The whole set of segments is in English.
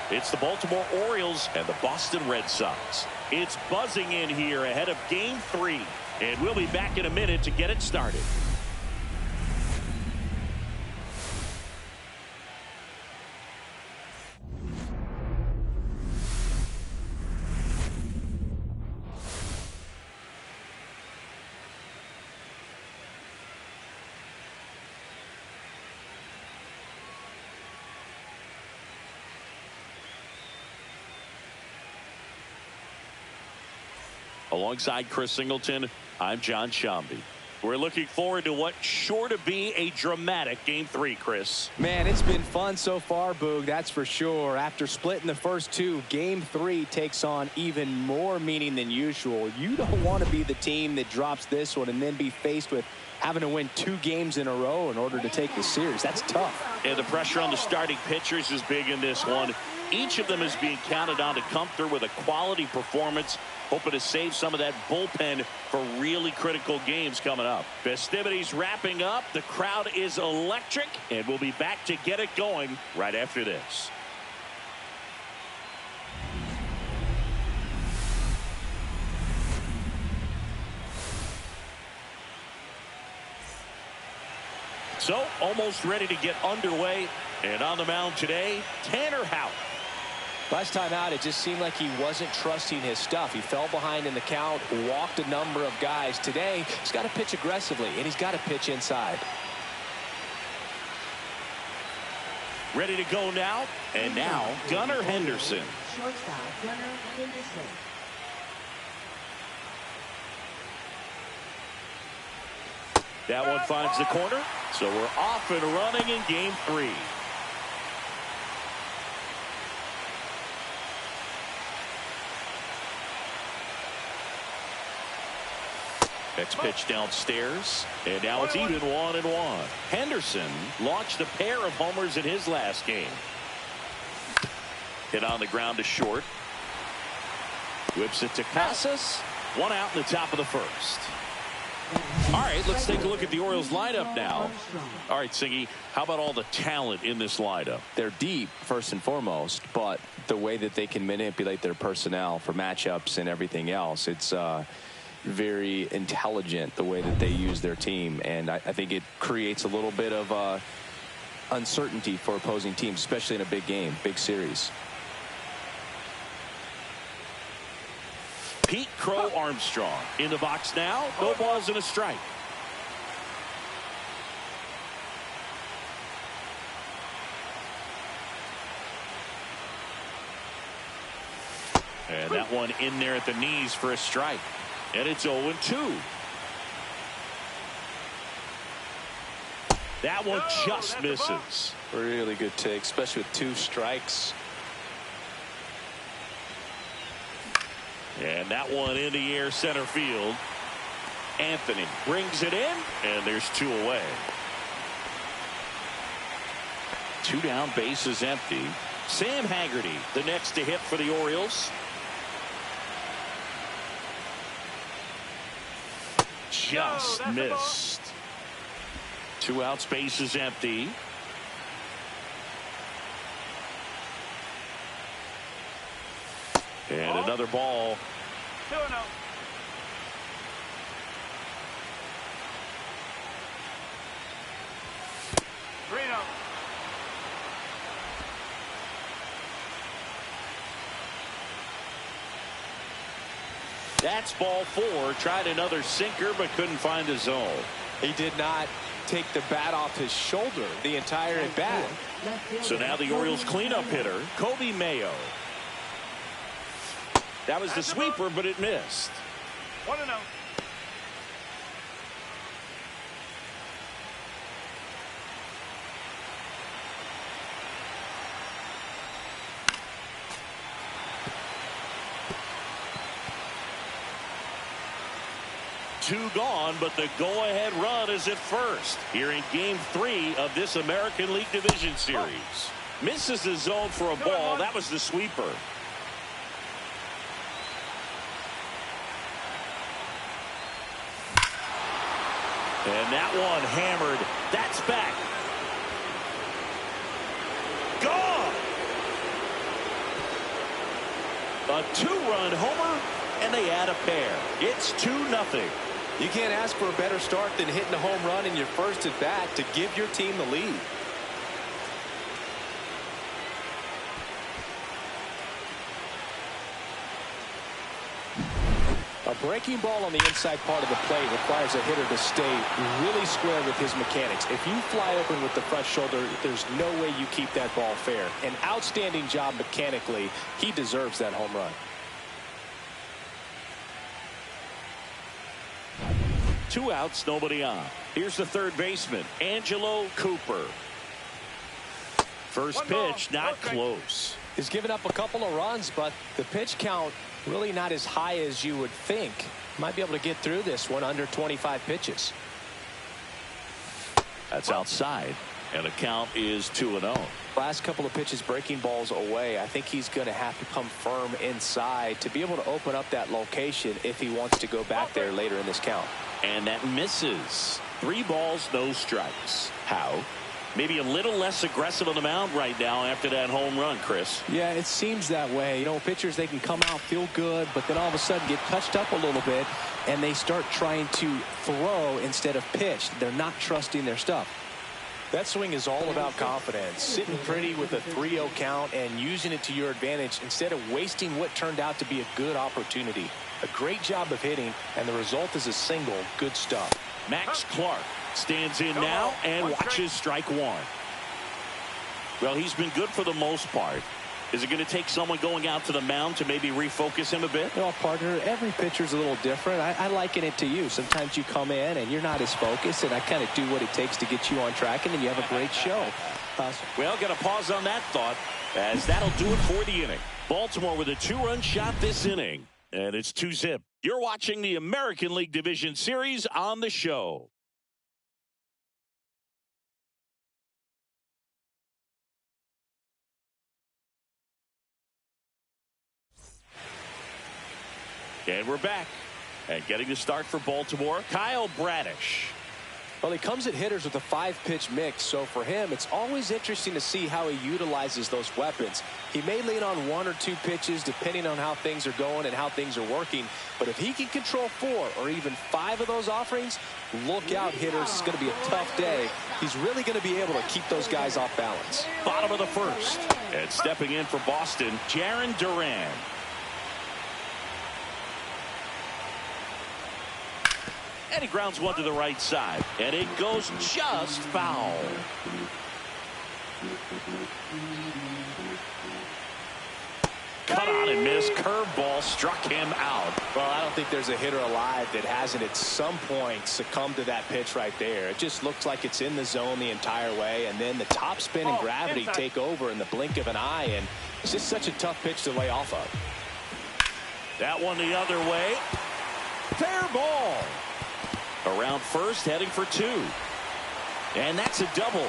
It's the Baltimore Orioles and the Boston Red Sox. It's buzzing in here ahead of Game 3. And we'll be back in a minute to get it started. Alongside Chris Singleton, I'm John Shambi. We're looking forward to what's sure to be a dramatic Game 3, Chris. Man, it's been fun so far, Boog, that's for sure. After splitting the first two, Game 3 takes on even more meaning than usual. You don't want to be the team that drops this one and then be faced with having to win 2 games in a row in order to take the series. That's tough. And the pressure on the starting pitchers is big in this one. Each of them is being counted on to come through with a quality performance, hoping to save some of that bullpen for really critical games coming up. Festivities wrapping up. The crowd is electric, and we'll be back to get it going right after this. So, almost ready to get underway. And on the mound today, Tanner Houck. Last time out, it just seemed like he wasn't trusting his stuff. He fell behind in the count, walked a number of guys. Today, he's got to pitch aggressively, and he's got to pitch inside. Ready to go now. And now, Gunnar Henderson. Shortstop, Gunnar Henderson. That one finds the corner. So we're off and running in Game 3. Next pitch downstairs, and now it's even 1-1. Henderson launched a pair of homers in his last game. Hit on the ground to short. Whips it to Casas. 1 out in the top of the first. All right, let's take a look at the Orioles lineup now. All right, Singy, how about all the talent in this lineup? They're deep, first and foremost, but the way that they can manipulate their personnel for matchups and everything else, it's very intelligent the way that they use their team, and I think it creates a little bit of uncertainty for opposing teams, especially in a big game, big series. Pete Crow Armstrong in the box now. No balls and a strike. And that one in there at the knees for a strike. And it's 0-2. That one just misses. Really good take, especially with 2 strikes. And that one in the air center field. Anthony brings it in, and there's 2 away. 2 down, bases empty. Sam Haggerty, the next to hit for the Orioles. Just missed. 2 outs, bases empty. And another ball. 2-0. That's ball 4. Tried another sinker, but couldn't find the zone. He did not take the bat off his shoulder the entire at bat. So now the Orioles cleanup hitter, Kobe Mayo. That was the sweeper, but it missed. 1-0. Two gone, but the go-ahead run is at first here in Game 3 of this American League Division Series. Misses the zone for a ball. That was the sweeper. And that one hammered. That's back. Gone. A two-run homer, and they add a pair. It's 2-0. You can't ask for a better start than hitting a home run in your first at bat to give your team the lead. A breaking ball on the inside part of the plate requires a hitter to stay really square with his mechanics. If you fly open with the front shoulder, there's no way you keep that ball fair. An outstanding job mechanically. He deserves that home run. 2 outs, nobody on. Here's the third baseman, Angelo Cooper. First pitch, not close. He's given up a couple of runs, but the pitch count really not as high as you would think. Might be able to get through this one under 25 pitches. That's outside, and the count is 2-0. Last couple of pitches breaking balls away. I think he's going to have to come firm inside to be able to open up that location if he wants to go back there later in this count. And that misses. 3 balls, no strikes. How? Maybe a little less aggressive on the mound right now after that home run, Chris. Yeah, it seems that way. You know, pitchers, they can come out, feel good, but then all of a sudden get touched up a little bit, and they start trying to throw instead of pitch. They're not trusting their stuff. That swing is all about confidence. Sitting pretty with a 3-0 count and using it to your advantage instead of wasting what turned out to be a good opportunity. A great job of hitting, and the result is a single. Good stuff. Max Clark stands in now and watches strike one. Well, he's been good for the most part. Is it going to take someone going out to the mound to maybe refocus him a bit? Well, partner, every pitcher's a little different. I liken it to you. Sometimes you come in and you're not as focused, and I kind of do what it takes to get you on track, and then you have a great show. Well, got to pause on that thought, as that'll do it for the inning. Baltimore with a 2-run shot this inning, and it's 2-0. You're watching the American League Division Series on the show. And we're back. And getting the start for Baltimore, Kyle Bradish. Well, he comes at hitters with a 5-pitch mix, so for him, it's always interesting to see how he utilizes those weapons. He may lean on 1 or 2 pitches depending on how things are going and how things are working, but if he can control 4 or even 5 of those offerings, look out, hitters. It's going to be a tough day. He's really going to be able to keep those guys off balance. Bottom of the first. And stepping in for Boston, Jarren Duran. And he grounds one to the right side. And it goes just foul. Cut on and missed. Curveball struck him out. Well, I don't think there's a hitter alive that hasn't at some point succumbed to that pitch right there. It just looks like it's in the zone the entire way, and then the top spin and gravity take over in the blink of an eye, and it's just such a tough pitch to lay off of. That one the other way. Fair ball. Around first, heading for 2. And that's a double.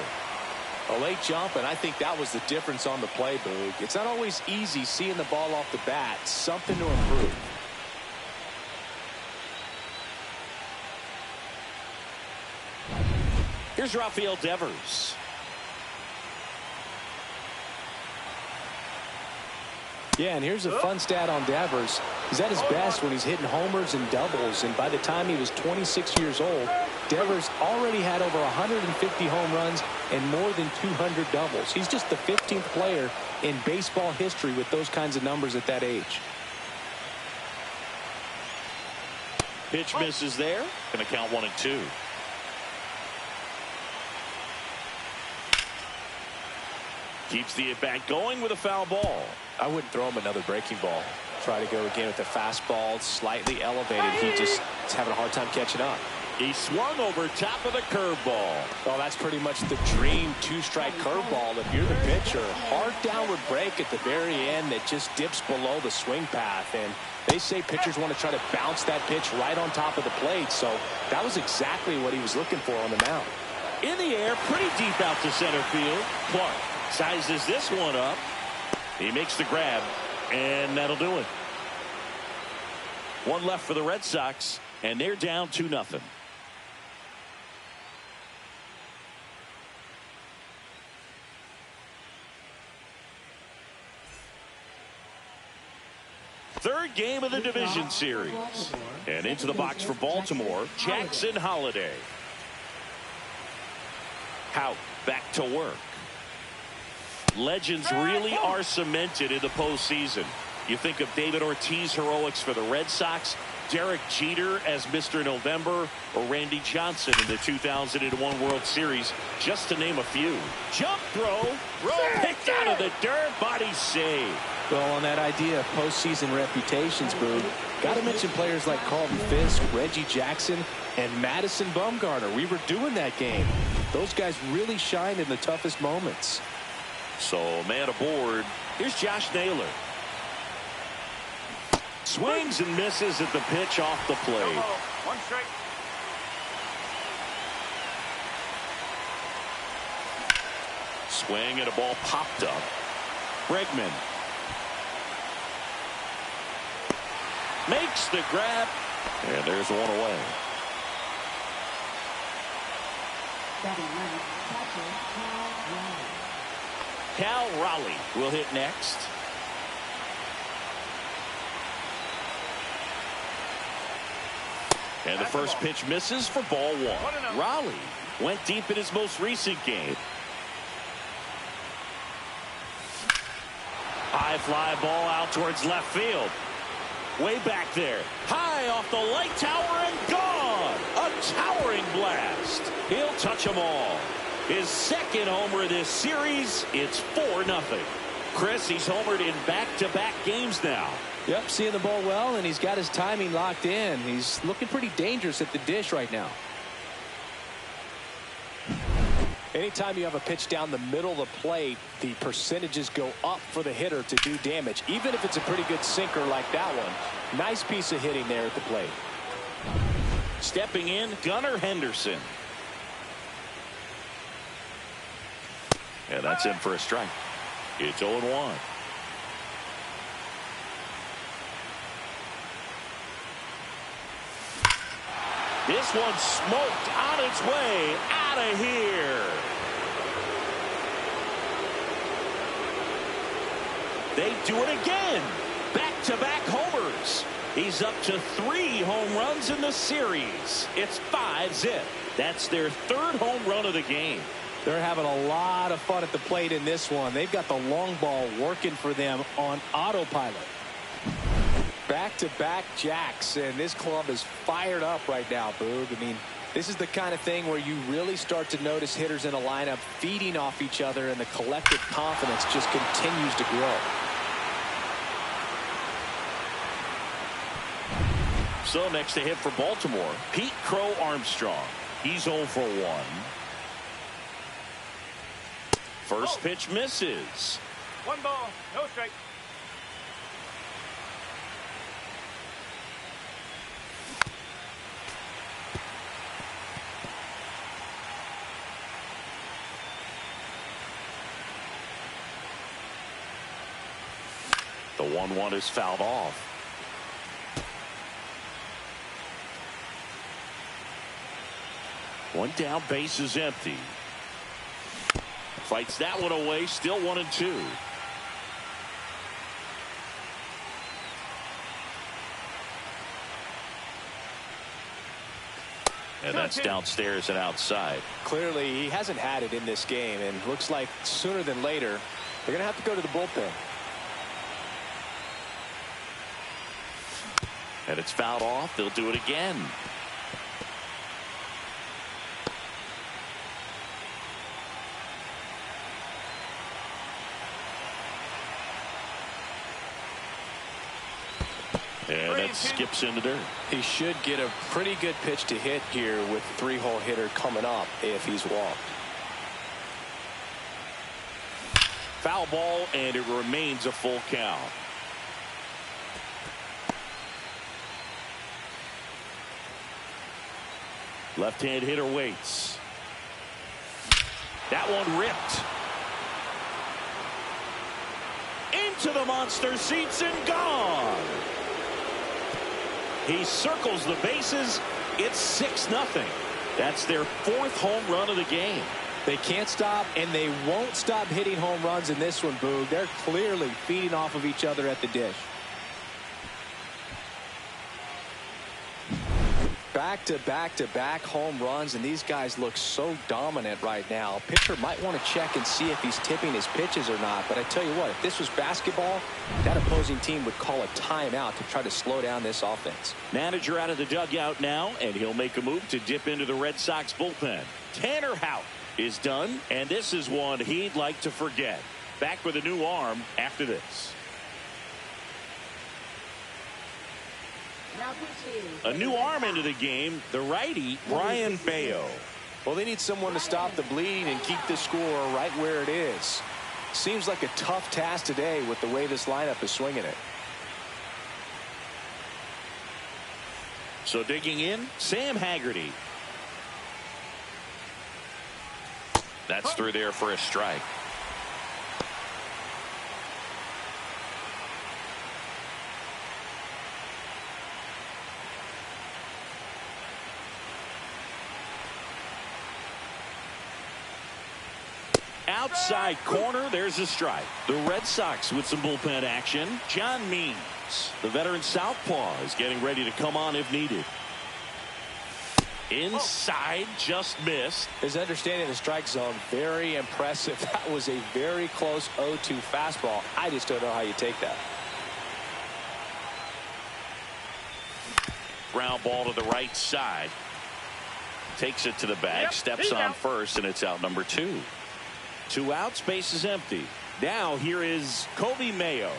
A late jump, and I think that was the difference on the play, Boog. It's not always easy seeing the ball off the bat. Something to improve. Here's Rafael Devers. Yeah, and here's a fun stat on Devers. He's at his best when he's hitting homers and doubles, and by the time he was 26 years old, Devers already had over 150 home runs and more than 200 doubles. He's just the 15th player in baseball history with those kinds of numbers at that age. Pitch misses there. Going to count 1-2. Keeps the at-bat going with a foul ball. I wouldn't throw him another breaking ball. Try to go again with the fastball, slightly elevated. He just is having a hard time catching up. He swung over top of the curveball. Well, that's pretty much the dream 2-strike curveball if you're the pitcher. Hard downward break at the very end that just dips below the swing path. And they say pitchers want to try to bounce that pitch right on top of the plate. So that was exactly what he was looking for on the mound. In the air, pretty deep out to center field. Clark sizes this one up. He makes the grab, and that'll do it. One left for the Red Sox, and they're down 2-0. game of the division series. And into the box for Baltimore, Jackson Holliday. Hout back to work. Legends really are cemented in the postseason. You think of David Ortiz heroics for the Red Sox, Derek Jeter as Mr. November, or Randy Johnson in the 2001 World Series, just to name a few. Jump throw, picked out of the dirt, body save. Well, on that idea of postseason reputations, Boog, got to mention players like Carlton Fisk, Reggie Jackson, and Madison Bumgarner. We were doing that game. Those guys really shined in the toughest moments. So, man aboard. Here's Josh Naylor. Swings and misses at the pitch off the plate. One strike. Swing and a ball popped up. Bregman makes the grab, and there's one away. Cal Raleigh will hit next. And the first pitch misses for ball one. Raleigh went deep in his most recent game. High fly ball out towards left field. Way back there. High off the light tower and gone. A towering blast. He'll touch them all. His second homer of this series. It's 4-0. Chris, he's homered in back-to-back games now. Yep, seeing the ball well, and he's got his timing locked in. He's looking pretty dangerous at the dish right now. Anytime you have a pitch down the middle of the plate, the percentages go up for the hitter to do damage, even if it's a pretty good sinker like that one. Nice piece of hitting there at the plate. Stepping in, Gunnar Henderson. And that's in for a strike. It's 0-1. This one smoked on its way out of here. They do it again. Back-to-back homers. He's up to 3 home runs in the series. It's 5-zip. That's their 3rd home run of the game. They're having a lot of fun at the plate in this one. They've got the long ball working for them on autopilot. Back-to-back jacks, and this club is fired up right now, Boog. I mean, this is the kind of thing where you really start to notice hitters in a lineup feeding off each other, and the collective confidence just continues to grow. So next to hit for Baltimore, Pete Crow Armstrong. He's 0 for 1. First pitch misses. 1 ball, no strike. The 1-1 is fouled off. One down, base is empty. Fights that one away, still 1-2. And that's downstairs and outside. Clearly, he hasn't had it in this game, and looks like sooner than later, they're going to have to go to the bullpen. And it's fouled off. They'll do it again. And that skips into dirt. He should get a pretty good pitch to hit here with 3-hole hitter coming up if he's walked. Foul ball, and it remains a full count. Left-hand hitter waits. That one ripped. Into the monster seats and gone. He circles the bases. It's 6-0. That's their 4th home run of the game. They can't stop, and they won't stop hitting home runs in this one, Boog. They're clearly feeding off of each other at the dish. back-to-back-to-back home runs, and these guys look so dominant right now. Pitcher might want to check and see if he's tipping his pitches or not, but I tell you what, if this was basketball, that opposing team would call a timeout to try to slow down this offense. Manager out of the dugout now, and he'll make a move to dip into the Red Sox bullpen. Tanner Houck is done, and this is one he'd like to forget. Back with a new arm after this. A new arm into the game, the righty, Brian Bayo. Well, they need someone to stop the bleeding and keep the score right where it is. Seems like a tough task today with the way this lineup is swinging it. So digging in, Sam Haggerty. That's through there for a strike. Outside corner, there's a strike. The Red Sox with some bullpen action. John Means, the veteran southpaw, is getting ready to come on if needed. Inside, just missed. His understanding of the strike zone, very impressive. That was a very close 0-2 fastball. I just don't know how you take that. Ground ball to the right side. Takes it to the bag, steps on first, and it's out number 2. 2 outs, base is empty. Now here is Kobe Mayo.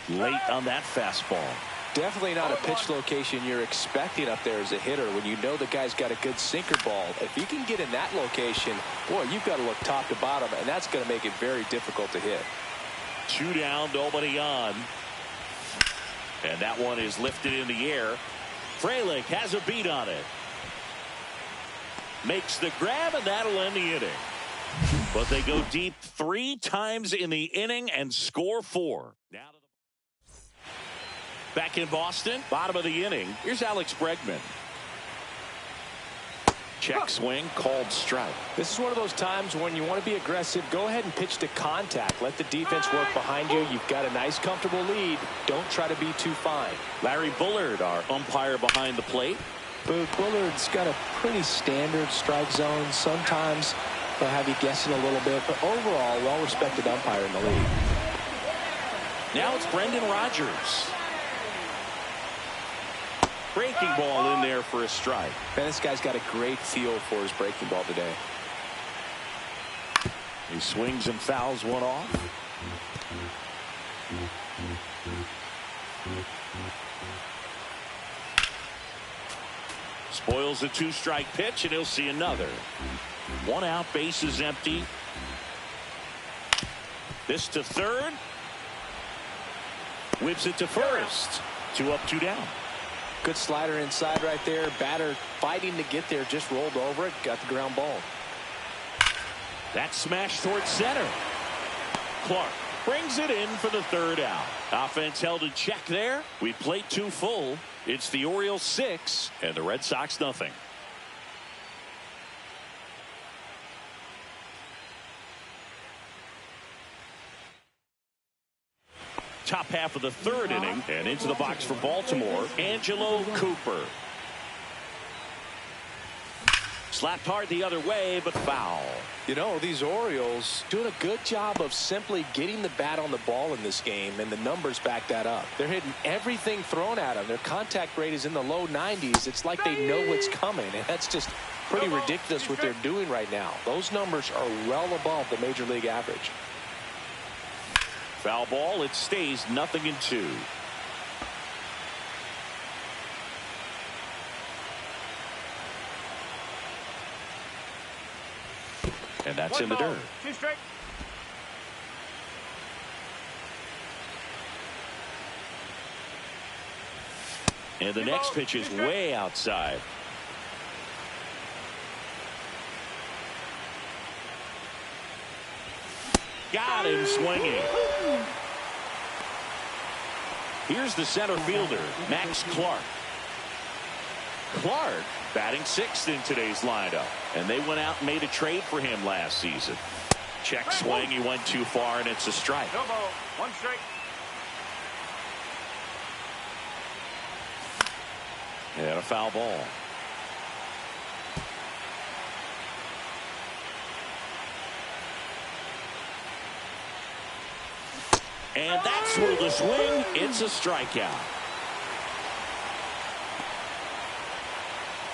Late on that fastball. Definitely not a pitch location you're expecting up there as a hitter when you know the guy's got a good sinker ball. If you can get in that location, boy, you've got to look top to bottom, and that's going to make it very difficult to hit. 2 down, nobody on. And that one is lifted in the air. Frelick has a beat on it. Makes the grab, and that'll end the inning. But they go deep 3 times in the inning and score 4. Now to the back in Boston, bottom of the inning. Here's Alex Bregman. Check swing, called strike. This is one of those times when you want to be aggressive. Go ahead and pitch to contact. Let the defense work behind you. You've got a nice, comfortable lead. Don't try to be too fine. Larry Bullard, our umpire behind the plate. Bullard's got a pretty standard strike zone. Sometimes they'll have you guessing a little bit, but overall, well-respected umpire in the league. Now it's Brendan Rodgers. Breaking ball in there for a strike. Man, this guy's got a great feel for his breaking ball today. He swings and fouls one off. Spoils a 2-strike pitch, and he'll see another. 1 out, base is empty. This to third. Whips it to first. 2 up, 2 down. Good slider inside right there. Batter fighting to get there, just rolled over it, got the ground ball. That smash towards center. Clark brings it in for the 3rd out. Offense held in check there. We played 2 full. It's the Orioles 6 and the Red Sox nothing. Top half of the 3rd inning, and into the box for Baltimore, Angelo Cooper. Slapped hard the other way, but foul. You know, these Orioles doing a good job of simply getting the bat on the ball in this game, and the numbers back that up. They're hitting everything thrown at them. Their contact rate is in the low 90s. It's like they know what's coming, and that's just pretty ridiculous what they're doing right now. Those numbers are well above the major league average. Foul ball, it stays 0-2. And that's in the dirt. 2 strike. And the next pitch is way outside. Got him swinging. Here's the center fielder, Max Clark. Clark batting 6th in today's lineup, and they went out and made a trade for him last season. Check swing, he went too far, and it's a strike. No ball, 1 strike. And a foul ball. And that's through the swing. It's a strikeout.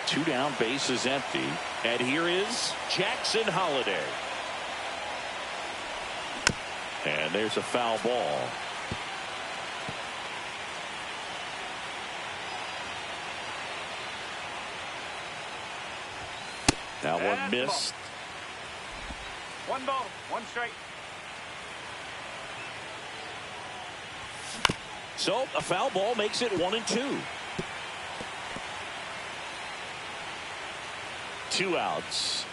2 down, base is empty. And here is Jackson Holliday. And there's a foul ball. That one missed. 1 ball, 1 strike. So a foul ball makes it 1-2. 2 outs.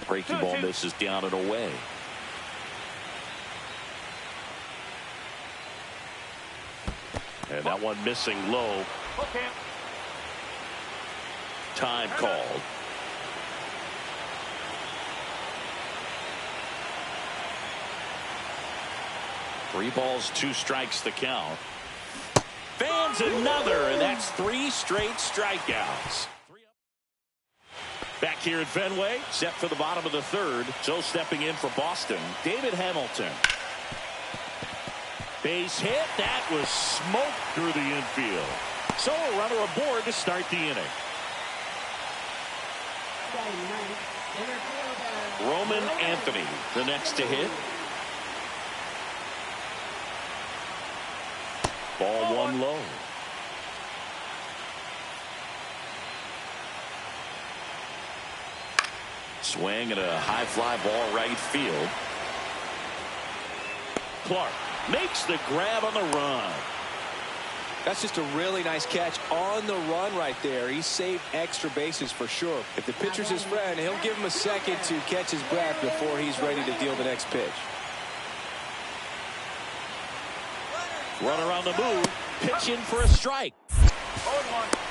Breaking ball misses down and away. And that one missing low. Okay. Time called. Three balls, 2 strikes the count. Fans another, and that's 3 straight strikeouts. Back here at Fenway, set for the bottom of the 3rd. So stepping in for Boston, David Hamilton. Base hit. That was smoked through the infield. So a runner aboard to start the inning. Roman Anthony, the next to hit. Ball 1 low. Swing and a high fly ball right field. Clark makes the grab on the run. That's just a really nice catch on the run right there. He saved extra bases for sure. If the pitcher's his friend, he'll give him a second to catch his breath before he's ready to deal the next pitch. Runner on the move, pitch in for a strike. 0-1.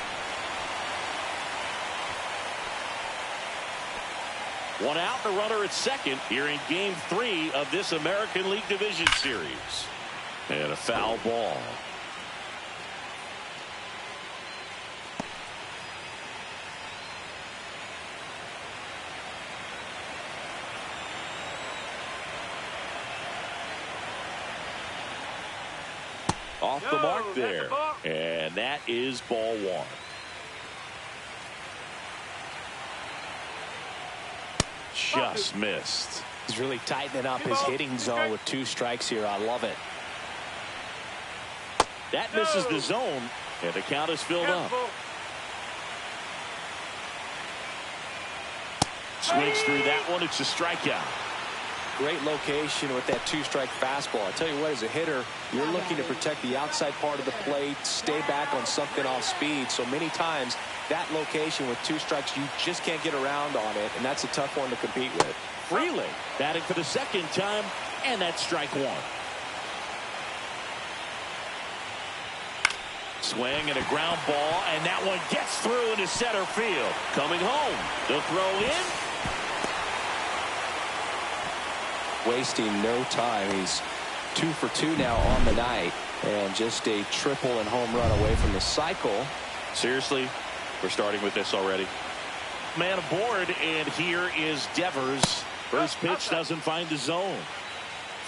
One out, the runner at second here in Game 3 of this American League Division Series. And a foul ball. Off the mark there. And that is ball 1. Just missed. He's really tightening up his hitting zone with 2 strikes here. I love it. That misses the zone, and the count is filled up. Swings through that one. It's a strikeout. Great location with that 2-strike fastball. I tell you what, as a hitter, you're looking to protect the outside part of the plate, stay back on something off speed. So many times, that location with 2 strikes, you just can't get around on it, and that's a tough one to compete with. Freeling batting for the 2nd time, and that's strike 1. Swing and a ground ball, and that one gets through into center field. Coming home, the throw in. Wasting no time. He's 2 for 2 now on the night, and just a triple and home run away from the cycle. Seriously, we're starting with this already. Man aboard, and here is Devers. First pitch doesn't find the zone.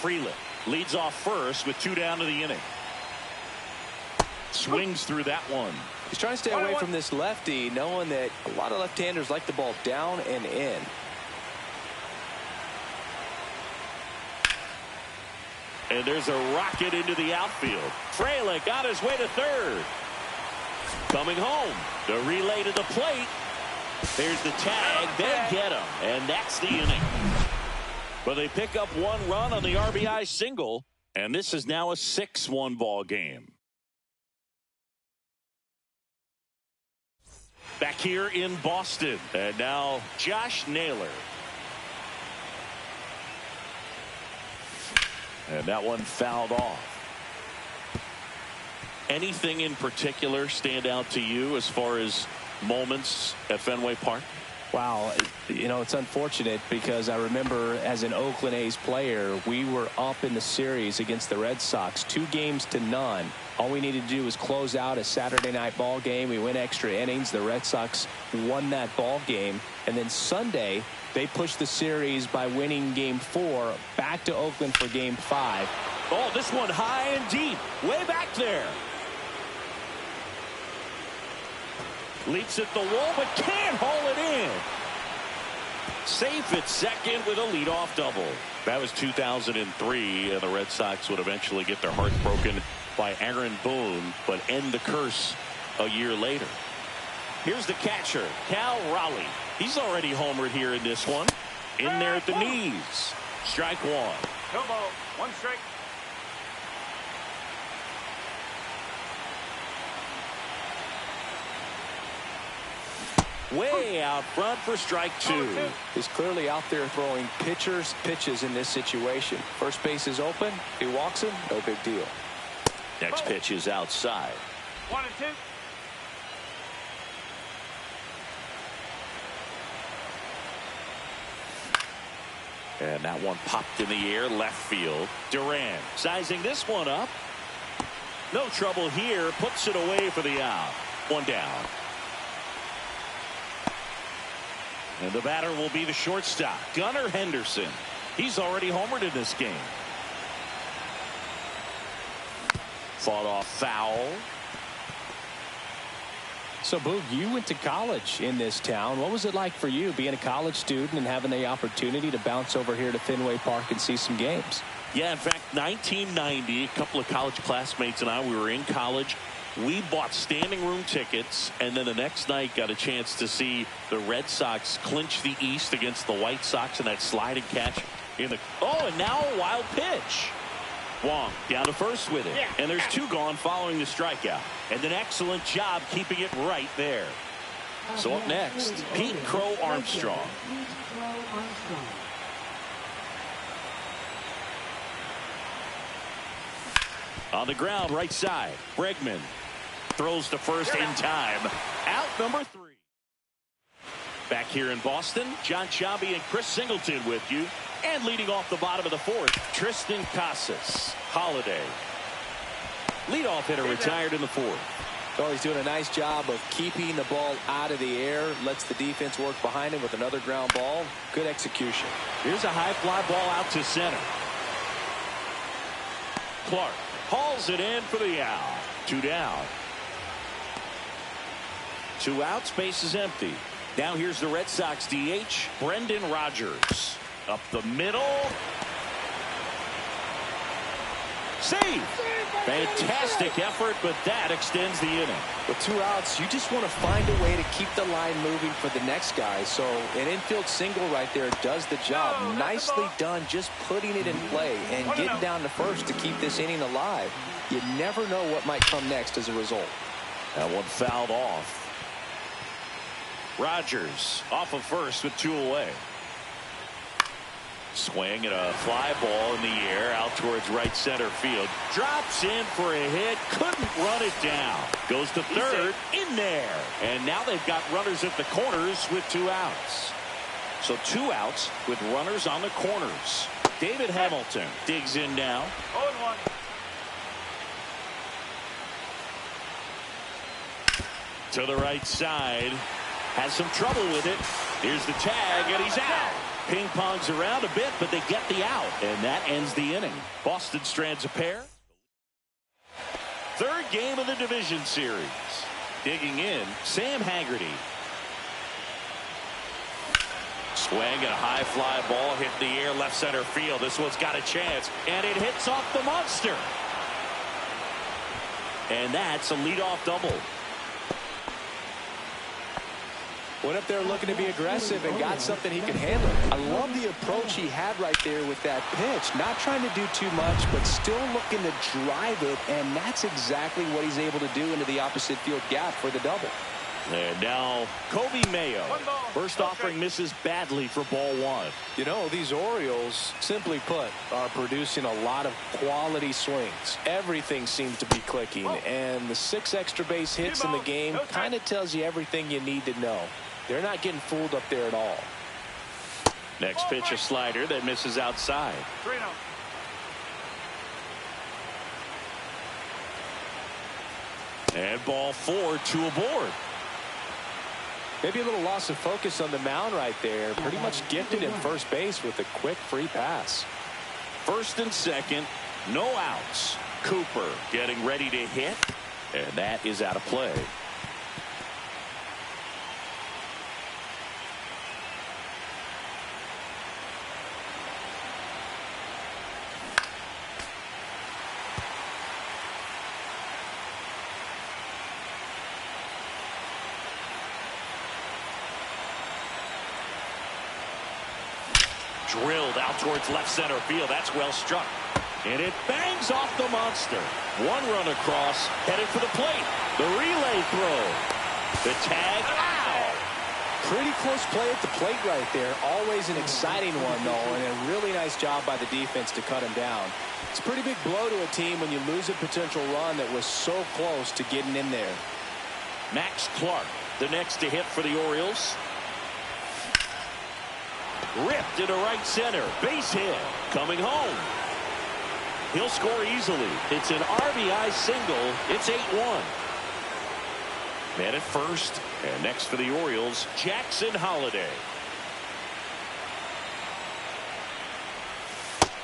Freeland leads off first with 2 down to the inning. Swings through that one. He's trying to stay away from this lefty, knowing that a lot of left-handers like the ball down and in. And there's a rocket into the outfield. Frelick got his way to 3rd. Coming home. The relay to the plate. There's the tag. They get him. And that's the inning. But they pick up 1 run on the RBI single. And this is now a 6-1 ball game. Back here in Boston. And now Josh Naylor. And that one fouled off. Anything in particular stand out to you as far as moments at Fenway Park? Wow, you know, it's unfortunate because I remember as an Oakland A's player, we were up in the series against the Red Sox 2-0. All we needed to do was close out a Saturday night ball game. We went extra innings. The Red Sox won that ball game. And then Sunday, they pushed the series by winning Game 4 back to Oakland for Game 5. Oh, this one high and deep, way back there. Leaps at the wall, but can't haul it in. Safe at second with a leadoff double. That was 2003, and the Red Sox would eventually get their hearts broken by Aaron Boone, but end the curse a year later. Here's the catcher, Cal Raleigh. He's already homered here in this one. In there at the knees. Strike one. No ball, one strike. Way out front for strike two. He's clearly out there throwing pitches in this situation. First base is open. He walks him. No big deal. Next pitch is outside. 1-2. And that one popped in the air left field. Duran sizing this one up. No trouble here. Puts it away for the out. One down. And the batter will be the shortstop, Gunnar Henderson. He's already homered in this game. Fought off foul. So, Boog, you went to college in this town. What was it like for you being a college student and having the opportunity to bounce over here to Fenway Park and see some games? Yeah, in fact, 1990, a couple of college classmates and I, we were in college. We bought standing room tickets, and then the next night got a chance to see the Red Sox clinch the East against the White Sox in that sliding catch in the. Oh, and now a wild pitch. Wong down to first with it, and there's two gone following the strikeout, and an excellent job keeping it right there. So up next, Pete Crow Armstrong. On the ground, right side, Bregman throws to first in time. Out number 3. Back here in Boston, John Chabi and Chris Singleton with you. And leading off the bottom of the 4th, Tristan Casas. Holiday. Leadoff hitter retired in the 4th. Oh, he's doing a nice job of keeping the ball out of the air. Lets the defense work behind him with another ground ball. Good execution. Here's a high fly ball out to center. Clark hauls it in for the out. 2 down. 2 outs, base is empty. Now here's the Red Sox DH, Brendan Rodgers. Up the middle. Save. Fantastic effort, but that extends the inning. With 2 outs, you just want to find a way to keep the line moving for the next guy. So an infield single right there does the job. Nicely done, just putting it in play and getting down to first to keep this inning alive. You never know what might come next as a result. That one fouled off. Rodgers off of first with 2 away. Swing and a fly ball in the air out towards right center field. Drops in for a hit. Couldn't run it down. Goes to third. In there. And now they've got runners at the corners with 2 outs. So 2 outs with runners on the corners. David Hamilton digs in now. 0-1. To the right side. Has some trouble with it. Here's the tag, and he's out. Ping-pongs around a bit, but they get the out, and that ends the inning. Boston strands a pair. 3rd game of the division series. Digging in, Sam Haggerty. Swing and a high fly ball hit in the air left center field. This one's got a chance, and it hits off the monster. And that's a leadoff double. Went up there looking to be aggressive and got something he can handle. I love the approach he had right there with that pitch. Not trying to do too much, but still looking to drive it, and that's exactly what he's able to do into the opposite field gap for the double. And now Kobe Mayo. First offering misses badly for ball 1. You know, these Orioles, simply put, are producing a lot of quality swings. Everything seems to be clicking, and the 6 extra base hits in the game kind of tells you everything you need to know. They're not getting fooled up there at all. Next pitch, a slider that misses outside. 3-0. And ball 4, 2 aboard. Maybe a little loss of focus on the mound right there. Pretty much gifted him first base with a quick free pass. First and second, no outs. Cooper getting ready to hit, and that is out of play. Drilled out towards left center field. That's well struck. And it bangs off the monster. One run across, headed for the plate. The relay throw. The tag. Ow! Pretty close play at the plate right there. Always an exciting one, though, and a really nice job by the defense to cut him down. It's a pretty big blow to a team when you lose a potential run that was so close to getting in there. Max Clark, the next to hit for the Orioles. Ripped into right center. Base hit. Coming home. He'll score easily. It's an RBI single. It's 8-1. Man at first. And next for the Orioles, Jackson Holliday.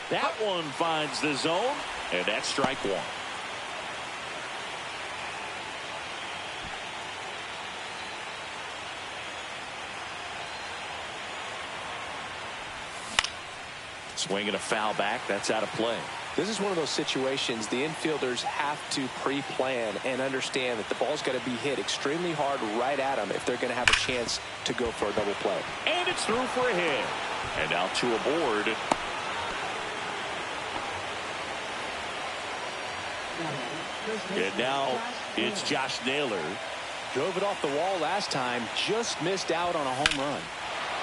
That one finds the zone. And that's strike 1. Swinging a foul back. That's out of play. This is one of those situations the infielders have to pre-plan and understand that the ball's got to be hit extremely hard right at them if they're going to have a chance to go for a double play. And it's through for a hit. And now 2 aboard. And now it's Josh Naylor. Drove it off the wall last time. Just missed out on a home run.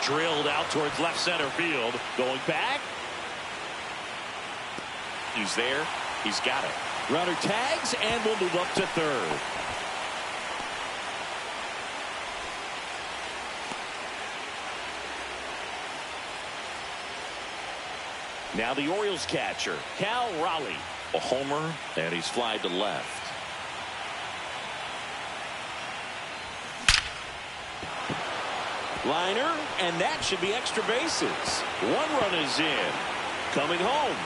Drilled out towards left center field. Going back. He's there. He's got it. Runner tags and will move up to third. Now the Orioles catcher, Cal Raleigh. A homer, and he's flied to left. Liner, and that should be extra bases. 1 run is in. Coming home.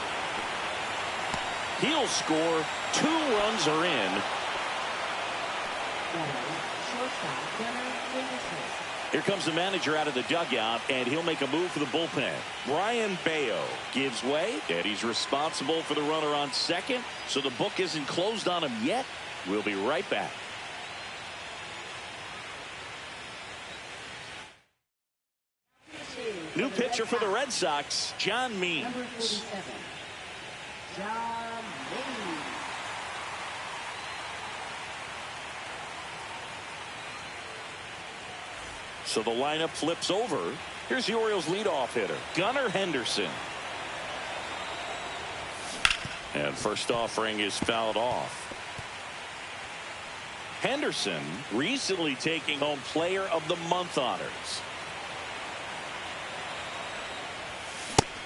He'll score. 2 runs are in. Here comes the manager out of the dugout, and he'll make a move for the bullpen. Brian Bayo gives way, and he's responsible for the runner on second, so the book isn't closed on him yet. We'll be right back. New pitcher for the Red Sox, John Means. John Means. So the lineup flips over. Here's the Orioles leadoff hitter, Gunnar Henderson. And first offering is fouled off. Henderson recently taking home Player of the Month honors.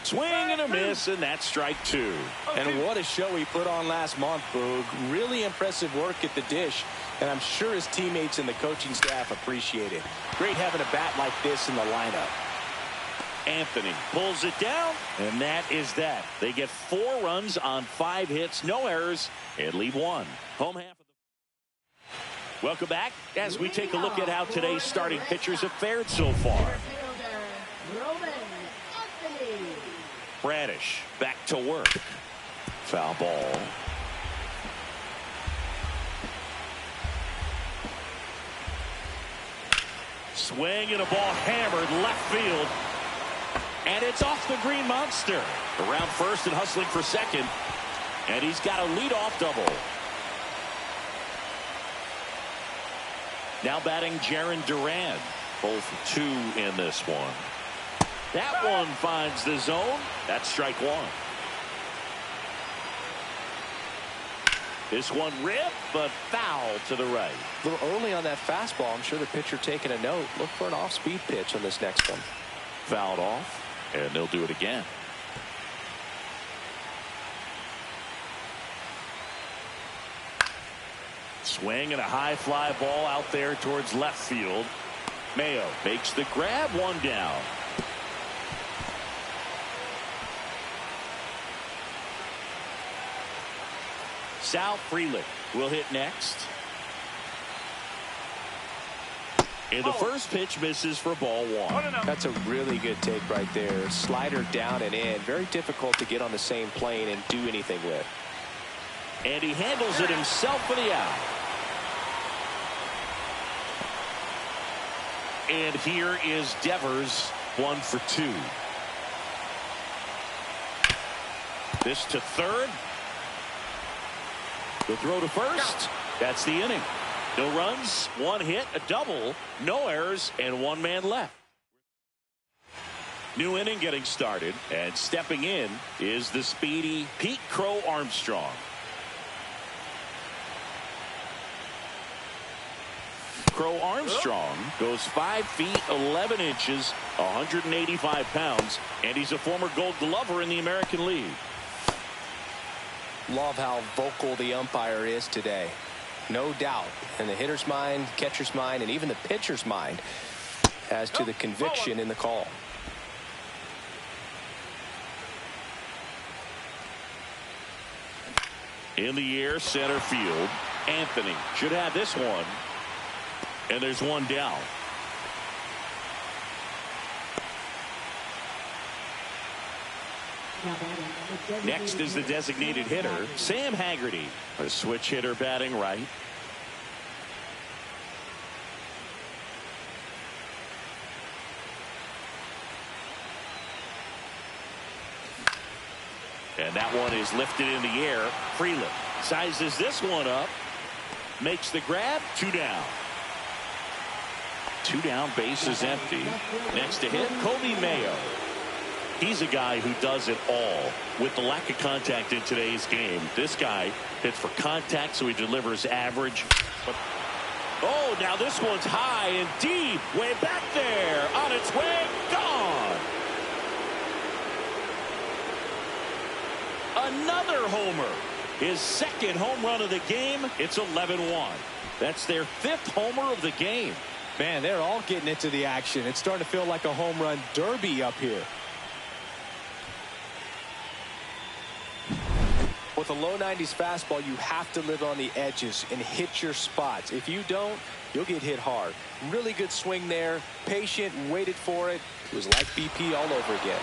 Swing and a miss, and that's strike 2. And what a show he put on last month, Boog. Really impressive work at the dish, and I'm sure his teammates and the coaching staff appreciate it. Great having a bat like this in the lineup. Anthony pulls it down, and that is that. They get 4 runs on 5 hits, no errors, and leave 1. Home half of the... Welcome back as we take a look at how today's starting pitchers have fared so far. Bradish back to work. Foul ball. Swing and a ball hammered left field. And it's off the Green Monster. Around first and hustling for second. And he's got a leadoff double. Now batting Jarren Duran. Both 2 in this one. That one finds the zone. That's strike 1. This one ripped, but foul to the right. A little early on that fastball. I'm sure the pitcher taking a note. Look for an off-speed pitch on this next one. Fouled off, and they'll do it again. Swing and a high fly ball out there towards left field. Mayo makes the grab, one down. Sal Frelick will hit next. And the first pitch misses for ball one. That's a really good take right there. Slider down and in. Very difficult to get on the same plane and do anything with. And he handles it himself for the out. And here is Devers, 1 for 2. This to third. The throw to first. That's the inning. No runs, one hit, a double, no errors, and one man left. New inning getting started, and stepping in is the speedy Pete Crow Armstrong. Crow Armstrong goes 5 feet 11 inches, 185 pounds, and he's a former Gold Glover in the American League. Love how vocal the umpire is today. No doubt in the hitter's mind, catcher's mind, and even the pitcher's mind as to the conviction in the call. In the air, center field. Anthony should have this one. And there's one down. Next is the designated hitter, Sam Haggerty. A switch hitter batting right. And that one is lifted in the air. Frelick sizes this one up. Makes the grab. 2 down. 2 down, base is empty. Next to hit, Kobe Mayo. He's a guy who does it all. With the lack of contact in today's game, this guy hits for contact, so he delivers average. Oh, now this one's high and deep. Way back there. On its way. Gone. Another homer. His second home run of the game. It's 11-1. That's their 5th homer of the game. Man, they're all getting into the action. It's starting to feel like a home run derby up here. With a low 90s fastball, you have to live on the edges and hit your spots. If you don't, you'll get hit hard. Really good swing there. Patient, waited for it. It was like BP all over again.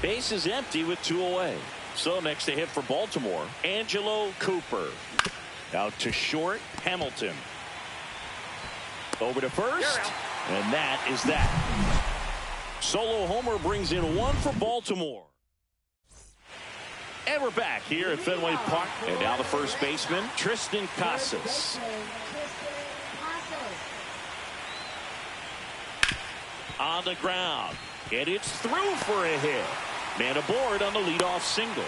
Base is empty with 2 away. So next to hit for Baltimore, Angelo Cooper. Out to short, Hamilton. Over to first, and that is that. Solo homer brings in 1 for Baltimore. And we're back here at Fenway Park. And now the first baseman, Tristan Casas. On the ground. And it's through for a hit. Man aboard on the leadoff single.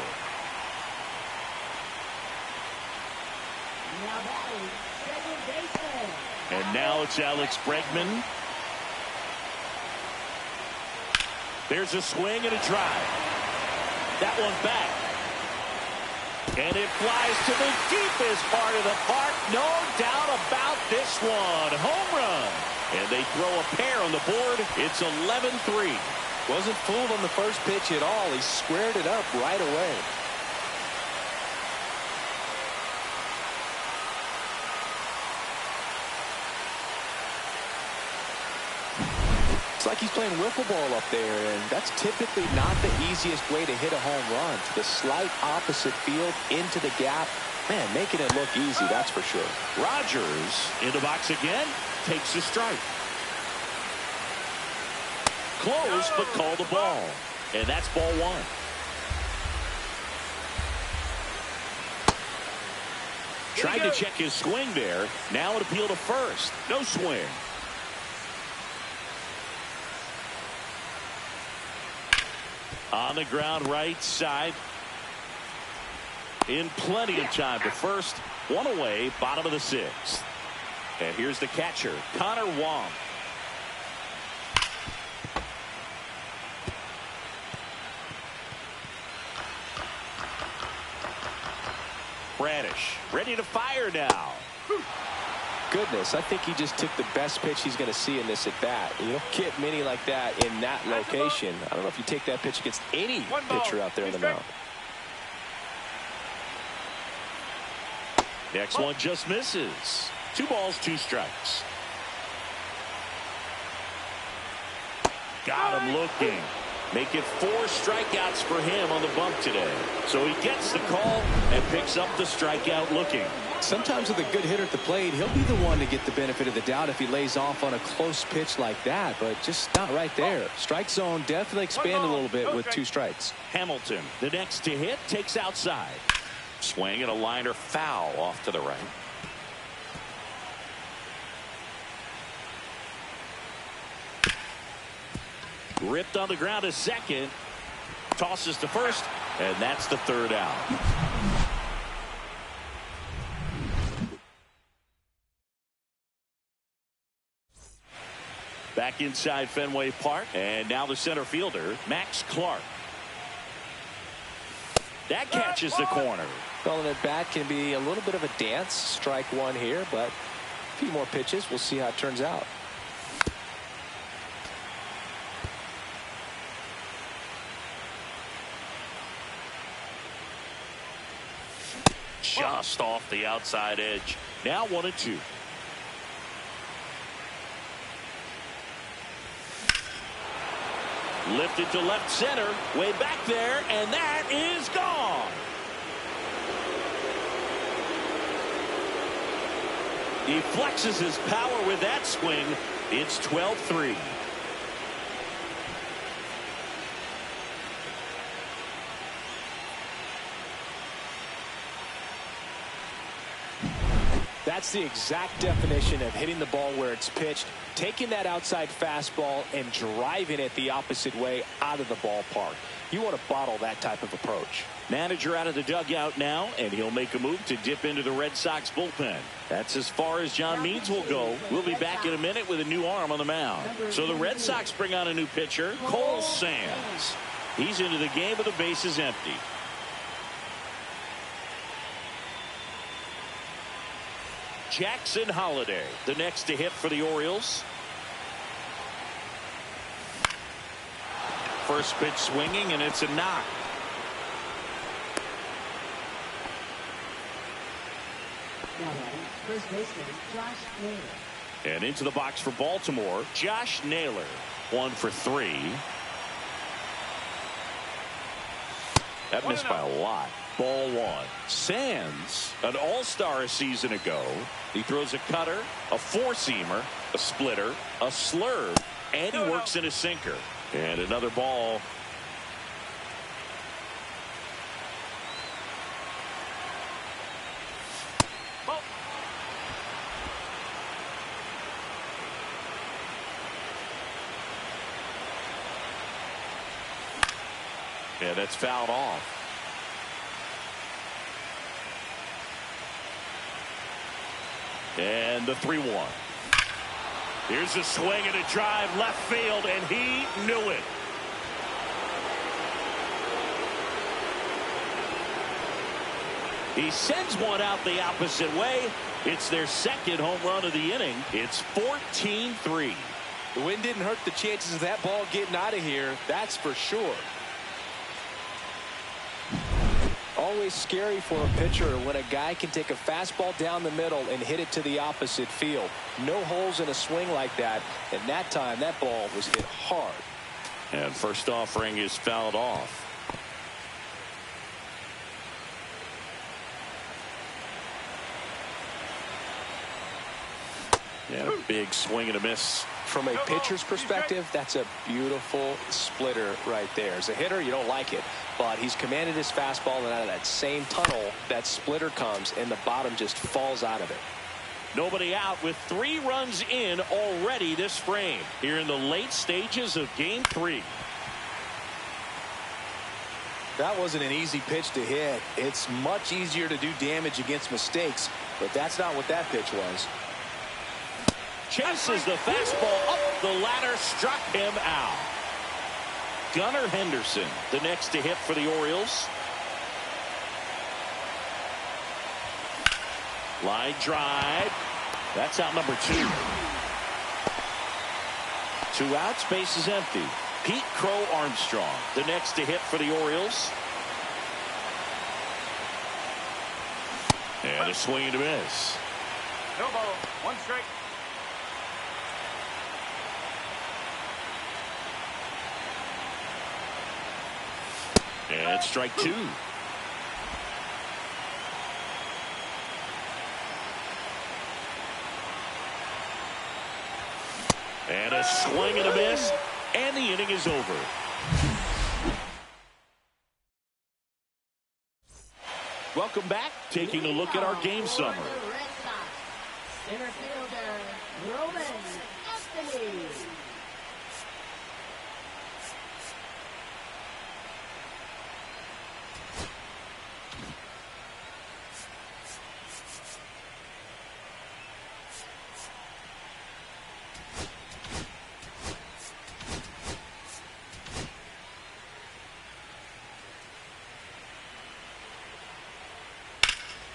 And now it's Alex Bregman. There's a swing and a drive. That one back. And it flies to the deepest part of the park. No doubt about this one. Home run. And they throw a pair on the board. It's 11-3. Wasn't fooled on the first pitch at all. He squared it up right away. It's like he's playing wiffle ball up there, and that's typically not the easiest way to hit a home run. To the slight opposite field, into the gap. Man, making it look easy, that's for sure. Rogers in the box again, takes a strike. Close, but call the ball. And that's ball 1. Tried to check his swing there. Now an appeal to first. No swing. On the ground right side. In plenty of time to first. One away, bottom of the sixth. And here's the catcher, Connor Wong. Bradish ready to fire now. Goodness, I think he just took the best pitch he's going to see in this at bat. You don't get many like that in that location. I don't know if you take that pitch against any pitcher out there in the mound. Next one just misses. 2 balls, 2 strikes. Got him looking. Make it 4 strikeouts for him on the bump today. So he gets the call and picks up the strikeout looking. Sometimes with a good hitter at the plate, he'll be the one to get the benefit of the doubt if he lays off on a close pitch like that, but just not right there. Strike zone definitely expanded a little bit with 2 strikes. Hamilton, the next to hit, takes outside. Swing and a liner foul off to the right. Ripped on the ground to second. Tosses to first, and that's the 3rd out. Back inside Fenway Park, and now the center fielder, Max Clark. That catches the corner. Well, and at bat can be a little bit of a dance. Strike 1 here, but a few more pitches. We'll see how it turns out. Just off the outside edge. Now 1-2. Lifted to left center. Way back there, and that is gone. He flexes his power with that swing. It's 12-3. That's the exact definition of hitting the ball where it's pitched, taking that outside fastball and driving it the opposite way out of the ballpark. You want to bottle that type of approach. Manager out of the dugout now, and he'll make a move to dip into the Red Sox bullpen. That's as far as John Means will go. We'll be back in a minute with a new arm on the mound. So the Red Sox bring on a new pitcher, Cole Sands. He's into the game with the bases empty. Jackson Holiday, the next to hit for the Orioles. First pitch swinging, and it's a knock. First baseman Josh Naylor. And into the box for Baltimore, Josh Naylor. 1 for 3. That missed by a lot. Ball 1. Sands, an all-star a season ago. He throws a cutter, a four-seamer, a splitter, a slurve, and he works in a sinker. And another ball. Yeah, that's fouled off. And the 3-1. Here's a swing and a drive left field, and he knew it. He sends one out the opposite way. It's their second home run of the inning. It's 14-3. The wind didn't hurt the chances of that ball getting out of here, that's for sure. Always scary for a pitcher when a guy can take a fastball down the middle and hit it to the opposite field. No holes in a swing like that, and that time that ball was hit hard. And first offering is fouled off. Yeah, a big swing and a miss. From a pitcher's perspective, that's a beautiful splitter right there. As a hitter, you don't like it, but he's commanded his fastball, and out of that same tunnel, that splitter comes, and the bottom just falls out of it. Nobody out with 3 runs in already this frame here in the late stages of Game 3. That wasn't an easy pitch to hit. It's much easier to do damage against mistakes, but that's not what that pitch was. Chases the fastball up the ladder, struck him out. Gunnar Henderson, the next to hit for the Orioles. Line drive. That's out number 2. 2 outs, base is empty. Pete Crow Armstrong, the next to hit for the Orioles. And a swing and a miss. No ball. 1 strike. And strike 2. And a swing and a miss. And the inning is over. Welcome back. Taking a look at our game summary. Center fielder, Roman Anthony.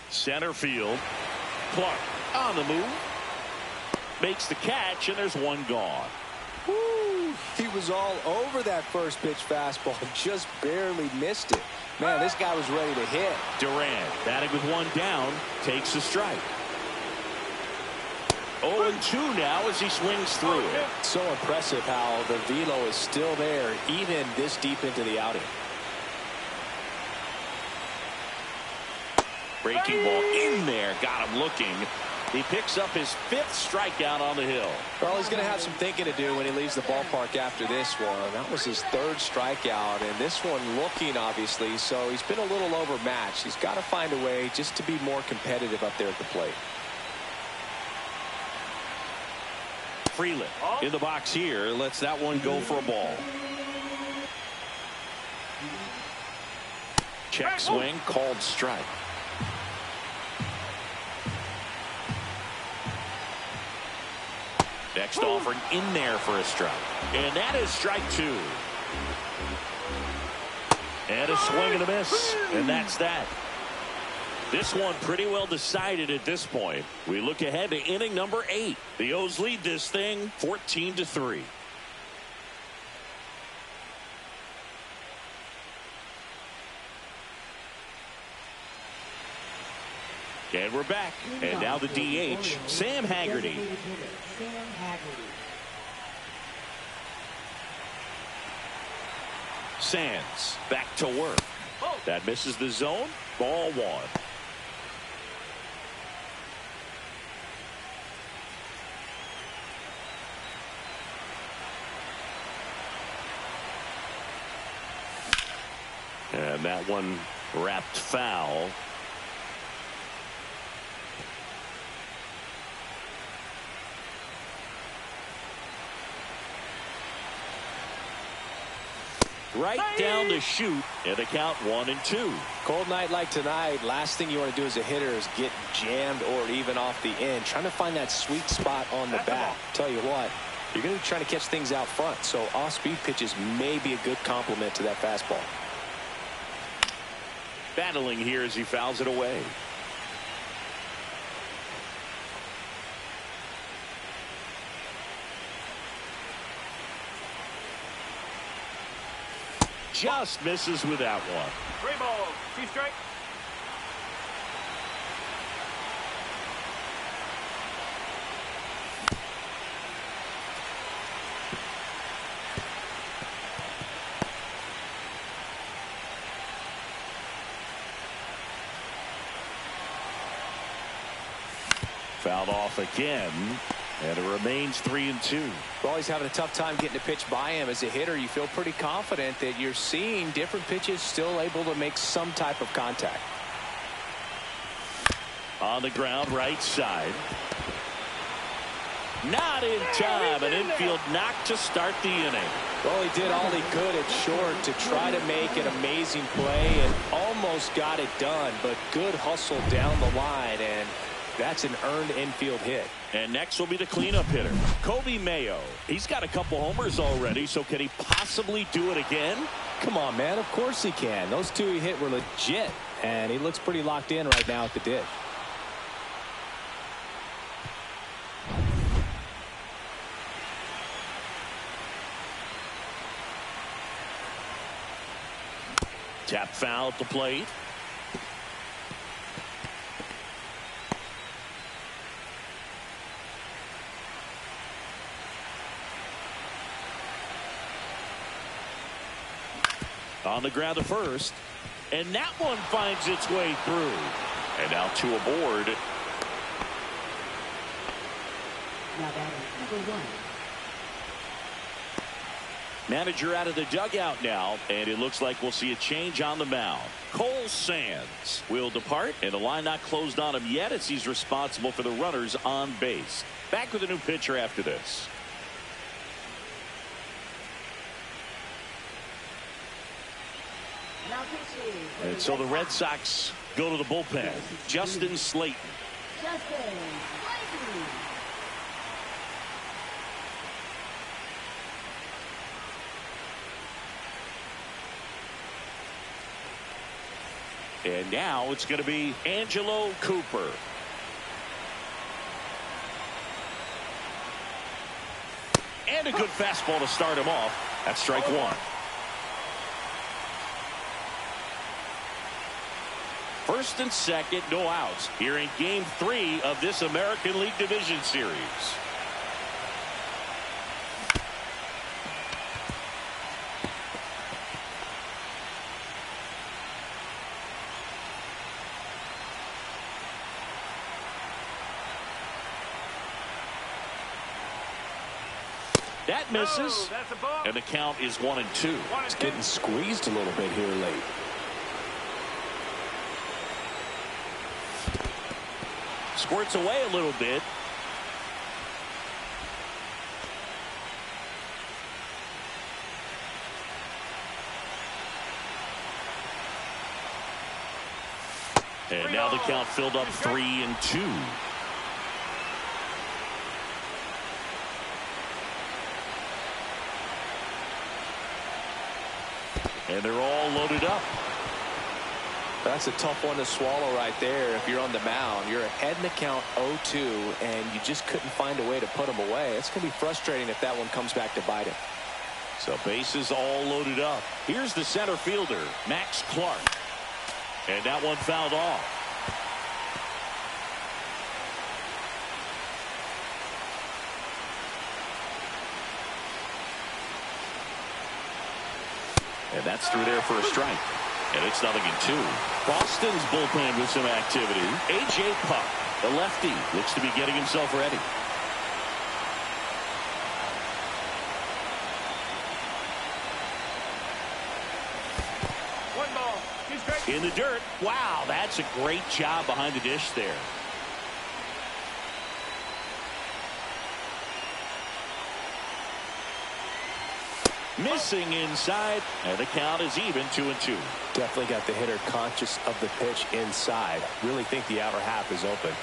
Center field. Clark on the move. Makes the catch, and there's one gone. Woo, he was all over that first pitch fastball. Just barely missed it. Man, this guy was ready to hit. Durant, batting with 1 down, takes a strike. 0-2 now as he swings through it. So impressive how the velo is still there, even this deep into the outing. Breaking ball in there, got him looking. He picks up his 5th strikeout on the hill. Well, he's going to have some thinking to do when he leaves the ballpark after this one. That was his 3rd strikeout, and this one looking, obviously, so he's been a little overmatched. He's got to find a way just to be more competitive up there at the plate. Freeland in the box here, lets that one go for a ball. Check swing, called strike. Next offering in there for a strike. And that is strike 2. And a swing and a miss. And that's that. This one pretty well decided at this point. We look ahead to inning number 8. The O's lead this thing 14-3. And we're back. And now the DH, Sam Haggerty. Sam Haggerty. Sands back to work. That misses the zone. Ball 1. And that one wrapped foul. Right down the chute, and the count 1-2. Cold night like tonight, last thing you want to do as a hitter is get jammed or even off the end. Trying to find that sweet spot on the bat. Tell you what, you're going to be trying to catch things out front, so off-speed pitches may be a good complement to that fastball. Battling here as he fouls it away. Just misses with that one. 3 balls, 2 strikes. Fouled off again, and it remains 3-2. Well, he's having a tough time getting a pitch by him. As a hitter, you feel pretty confident that you're seeing different pitches still able to make some type of contact. On the ground, right side. Not in time. An infield knock to start the inning. Well, he did all he could at short to try to make an amazing play and almost got it done, but good hustle down the line, and that's an earned infield hit. And next will be the cleanup hitter, Kobe Mayo. He's got a couple homers already, so can he possibly do it again? Come on, man. Of course he can. Those two he hit were legit, and he looks pretty locked in right now at the dish. Tap foul at the plate. On the ground to first. And that one finds its way through. And now two aboard. Now batting number 1. Manager out of the dugout now, and it looks like we'll see a change on the mound. Cole Sands will depart, and the line not closed on him yet as he's responsible for the runners on base. Back with a new pitcher after this. Now pitching. And so the Red Sox go to the bullpen. Justin Slayton. Justin Slayton. And now it's going to be Angelo Cooper. And a good fastball to start him off. That's strike one. First and second, no outs here in Game 3 of this American League Division Series. That misses, that's a ball. and the count is 1-2. It's getting squeezed a little bit here late. Squirts away a little bit. And now the count filled up 3-2. And they're all loaded up. That's a tough one to swallow right there. If you're on the mound, you're ahead in the count 0-2, and you just couldn't find a way to put them away. It's going to be frustrating if that one comes back to bite him. So bases all loaded up. Here's the center fielder, Max Clark. And that one fouled off. And that's through there for a strike. And it's 0-2. Boston's bullpen with some activity. A.J. Puck, the lefty, looks to be getting himself ready. One ball, 2 strikes. In the dirt. Wow, that's a great job behind the dish there. Missing inside, and the count is even 2-2. Definitely got the hitter conscious of the pitch inside. Really think the outer half is open.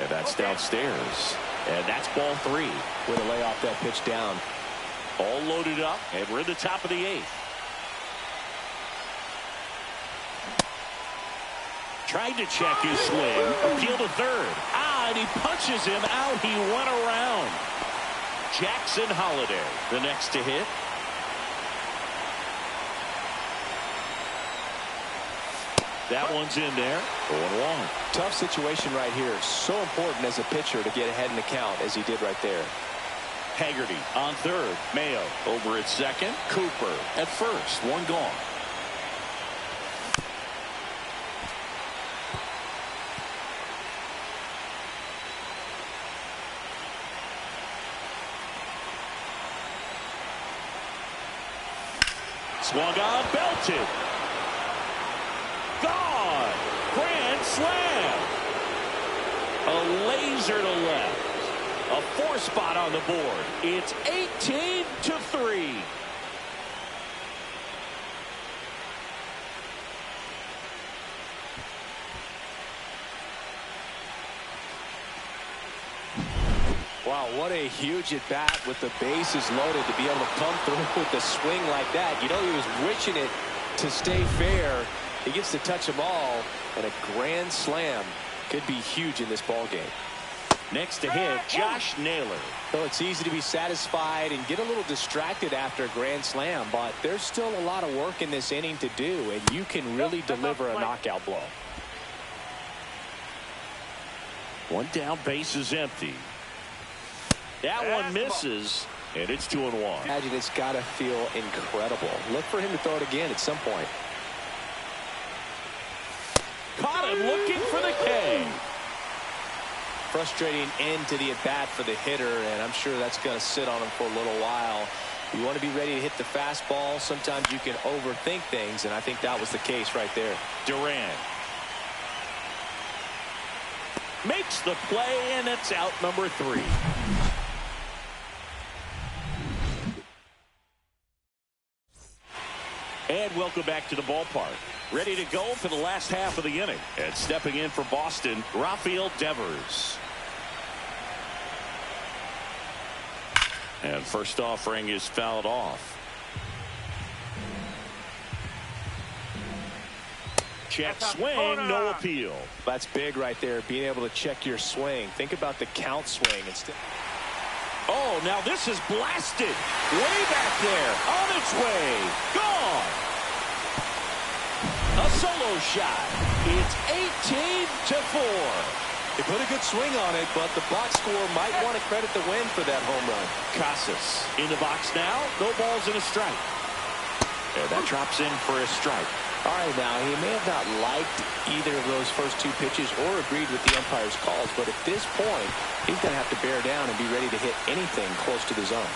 And that's downstairs. And that's ball 3. Way to lay off that pitch down. All loaded up, and we're in the top of the 8th. Tried to check his swing. Appeal to third. And he punches him out. He went around. Jackson Holliday, the next to hit. That one's in there. 0-1. Tough situation right here. So important as a pitcher to get ahead in the count as he did right there. Haggerty on third. Mayo over at second. Cooper at first. One gone. Swung on, belted. Gone. Grand slam. A laser to left. A 4 spot on the board. It's 18-3. Wow, what a huge at-bat with the bases loaded to be able to come through with the swing like that. You know, he was wishing it to stay fair. He gets to touch them all, and a grand slam could be huge in this ball game. Next to hit, Josh Naylor. So it's easy to be satisfied and get a little distracted after a grand slam, but there's still a lot of work in this inning to do, and you can really deliver a knockout blow. One down, base is empty. That one misses, and it's 2-1. Imagine it's got to feel incredible. Look for him to throw it again at some point. Caught him looking for the K. Frustrating end to the at-bat for the hitter, and I'm sure that's going to sit on him for a little while. You want to be ready to hit the fastball. Sometimes you can overthink things, and I think that was the case right there. Durant makes the play, and it's out number 3. And welcome back to the ballpark. Ready to go for the last half of the inning. And stepping in for Boston, Rafael Devers. And first offering is fouled off. Check swing, no appeal. That's big right there, being able to check your swing. Think about the count swing instead. Oh, now this is blasted. Way back there. On its way. Gone. A solo shot. It's 18-4. They put a good swing on it, but the box score might want to credit the win for that home run. Casas in the box now. No balls and a strike. And that drops in for a strike. All right, now, he may have not liked either of those first 2 pitches or agreed with the umpire's calls, but at this point, he's going to have to bear down and be ready to hit anything close to the zone.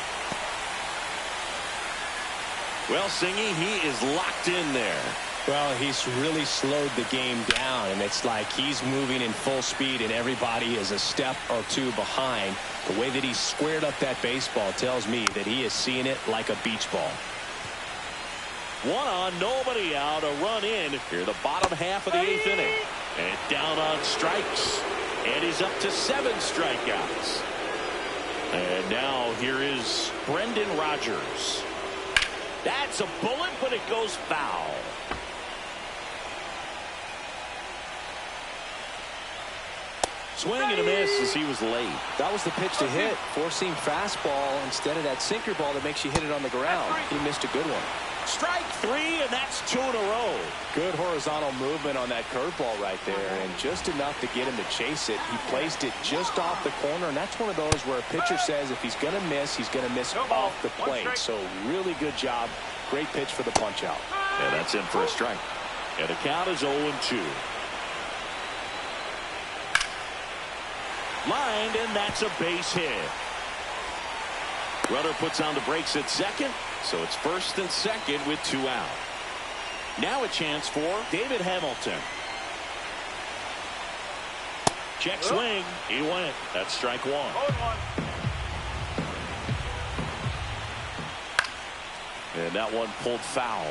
Well, Singy, he is locked in there. Well, he's really slowed the game down, and it's like he's moving in full speed, and everybody is a step or 2 behind. The way that he squared up that baseball tells me that he is seeing it like a beach ball. 1 on, nobody out, a run in here the bottom half of the 8th inning. And down on strikes. And he's up to 7 strikeouts. And now here is Brendan Rodgers. That's a bullet, but it goes foul. Swing and a miss as he was late. That was the pitch to hit. 4-seam fastball instead of that sinker ball that makes you hit it on the ground. He missed a good one. Strike 3, and that's 2 in a row. Good horizontal movement on that curveball right there, and just enough to get him to chase it. He placed it just off the corner, and that's one of those where a pitcher says if he's going to miss, he's going to miss off the plate. So really good job. Great pitch for the punch out. Yeah, that's in for a strike. And the count is 0-2. Lined, and that's a base hit. Runner puts on the brakes at second, so it's first and second with 2 out. Now a chance for David Hamilton. Check swing. He went. That's strike 1. And that one pulled foul.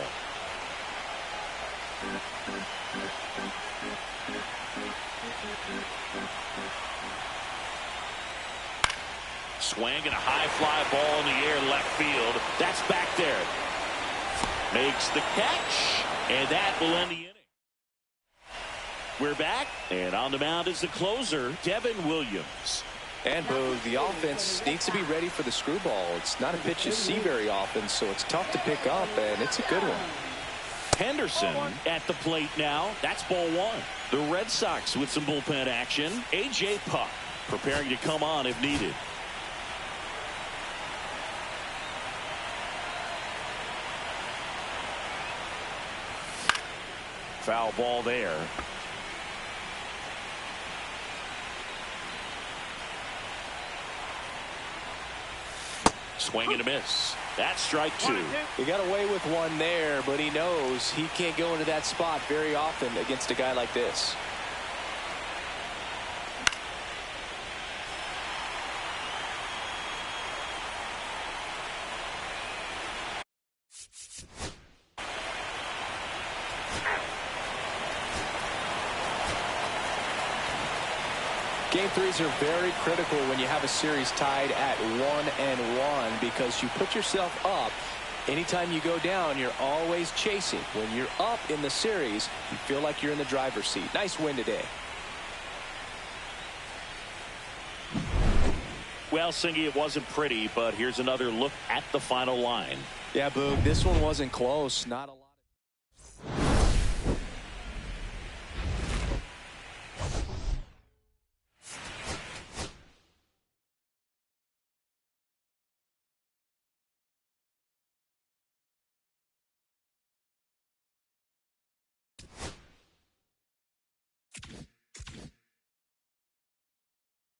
Swing and a high fly ball in the air left field. That's back there. Makes the catch, and that will end the inning. We're back, and on the mound is the closer, Devin Williams. And Boog, the offense needs to be ready for the screwball. It's not a pitch you see very often, so it's tough to pick up, and it's a good one. Henderson at the plate now. That's ball 1. The Red Sox with some bullpen action. A.J. Puck preparing to come on if needed. Foul ball there. Swing and a miss. That's strike 2. He got away with one there, but he knows he can't go into that spot very often against a guy like this. Game threes are very critical when you have a series tied at 1-1 because you put yourself up. Anytime you go down, you're always chasing. When you're up in the series, you feel like you're in the driver's seat. Nice win today. Well, Singy, it wasn't pretty, but here's another look at the final line. Yeah, Boog, this one wasn't close. Not a lot.